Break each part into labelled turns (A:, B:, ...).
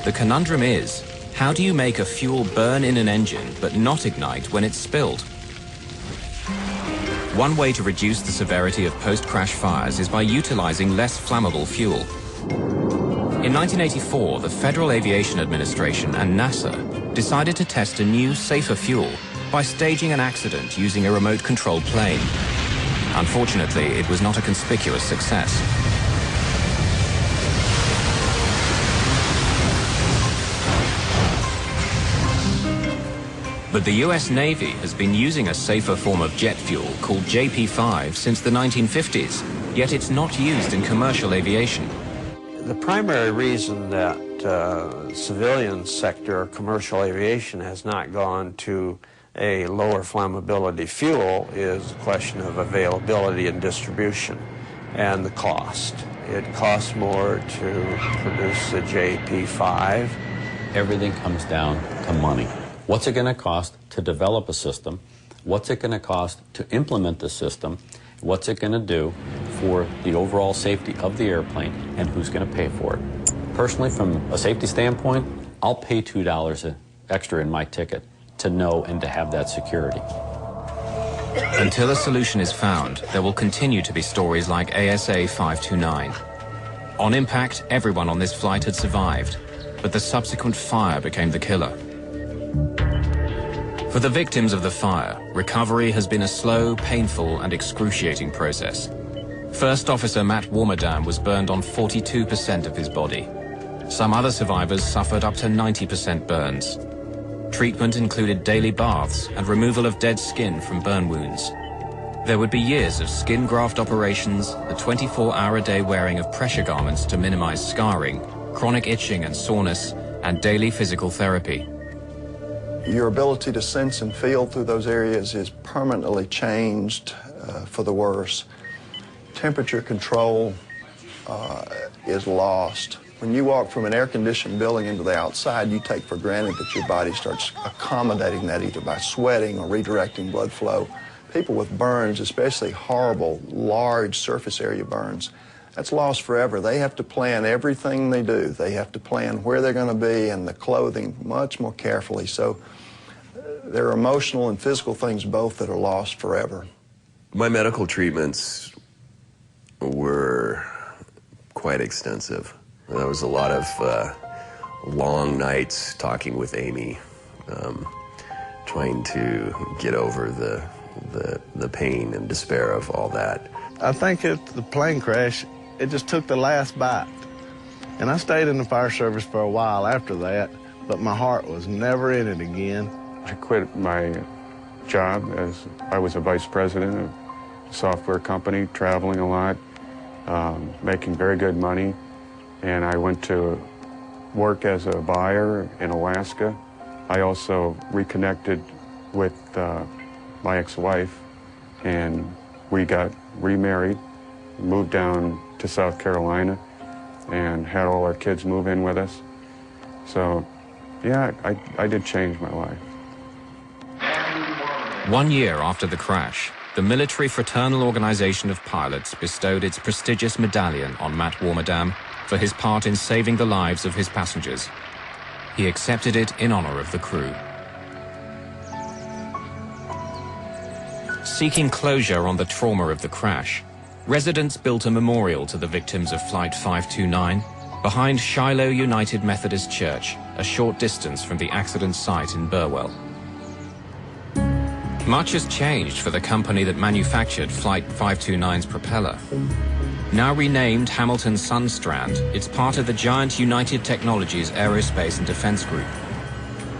A: The conundrum is, how do you make a fuel burn in an engine but not ignite when it's spilled? One way to reduce the severity of post-crash fires is by utilizing less flammable fuel. In 1984, the Federal Aviation Administration and NASA decided to test a new, safer fuel by staging an accident using a remote-controlled plane. Unfortunately, it was not a conspicuous success. But the US Navy has been using a safer form of jet fuel called JP5 since the 1950s, yet it's not used in commercial aviation.
B: The primary reason that civilian sector, commercial aviation, has not gone to a lower flammability fuel is a question of availability and distribution and the cost. It costs more to produce the JP5.
C: Everything comes down to money. What's it going to cost to develop a system? What's it going to cost to implement the system? What's it going to do for the overall safety of the airplane, and who's going to pay for it? Personally, from a safety standpoint, I'll pay $2 extra in my ticket to know and to have that security.
A: Until a solution is found, there will continue to be stories like ASA 529. On impact, everyone on this flight had survived, but the subsequent fire became the killer. For the victims of the fire, recovery has been a slow, painful, and excruciating process. First Officer Matt Warmerdam was burned on 42% of his body. Some other survivors suffered up to 90% burns. Treatment included daily baths and removal of dead skin from burn wounds. There would be years of skin graft operations, the 24-hour-a-day wearing of pressure garments to minimize scarring, chronic itching and soreness, and daily physical therapy.
D: Your ability to sense and feel through those areas is permanently changed for the worse. Temperature control is lost. When you walk from an air-conditioned building into the outside, you take for granted that your body starts accommodating that either by sweating or redirecting blood flow. People with burns, especially horrible, large surface area burns, that's lost forever. They have to plan everything they do. They have to plan where they're going to be and the clothing much more carefully. So there are emotional and physical things both that are lost forever.
E: My medical treatments were quite extensive. There was a lot of long nights talking with Amy, trying to get over the pain and despair of all that.
F: I think the plane crash, it just took the last bite. And I stayed in the fire service for a while after that, but my heart was never in it again.
G: I quit my job as I was a vice president of a software company, traveling a lot, making very good money. And I went to work as a buyer in Alaska. I also reconnected with my ex-wife, and we got remarried, moved down to South Carolina, and had all our kids move in with us. So, yeah, I did change my life.
A: 1 year after the crash, the Military Fraternal Organization of Pilots bestowed its prestigious medallion on Matt Warmerdam for his part in saving the lives of his passengers. He accepted it in honor of the crew. Seeking closure on the trauma of the crash, residents built a memorial to the victims of Flight 529 behind Shiloh United Methodist Church, a short distance from the accident site in Burwell. Much has changed for the company that manufactured Flight 529's propeller. Now renamed Hamilton Sundstrand, it's part of the giant United Technologies Aerospace and Defense Group.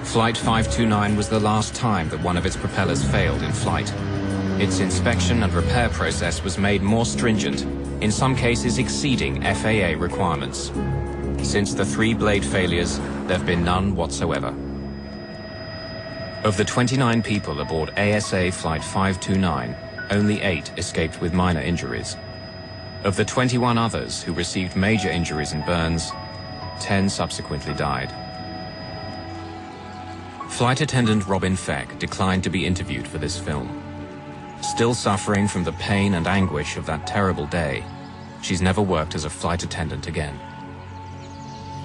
A: Flight 529 was the last time that one of its propellers failed in flight. Its inspection and repair process was made more stringent, in some cases exceeding FAA requirements. Since the 3 blade failures, there have been none whatsoever. Of the 29 people aboard ASA Flight 529, only 8 escaped with minor injuries. Of the 21 others who received major injuries and burns, 10 subsequently died. Flight attendant Robin Feck declined to be interviewed for this film. Still suffering from the pain and anguish of that terrible day, she's never worked as a flight attendant again.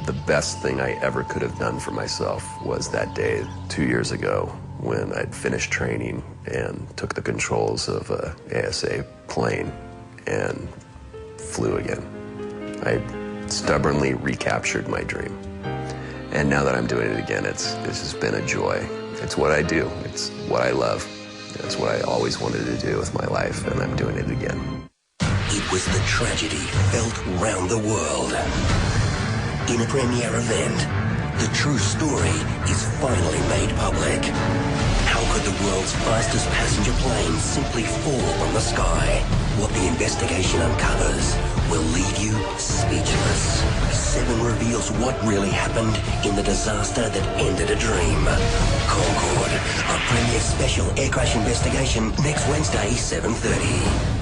E: The best thing I ever could have done for myself was that day 2 years ago when I'd finished training and took the controls of a ASA plane and flew again. I stubbornly recaptured my dream. And now that I'm doing it again, it's just been a joy. It's what I do. It's what I love. It's what I always wanted to do with my life, and I'm doing it again.
H: It was the tragedy felt round the world. In a premiere event, the true story is finally made public. How could the world's fastest passenger plane simply fall from the sky? What the investigation uncovers will leave you speechless. 7 reveals what really happened in the disaster that ended a dream. Concorde, a premiere special air crash investigation next Wednesday, 7:30.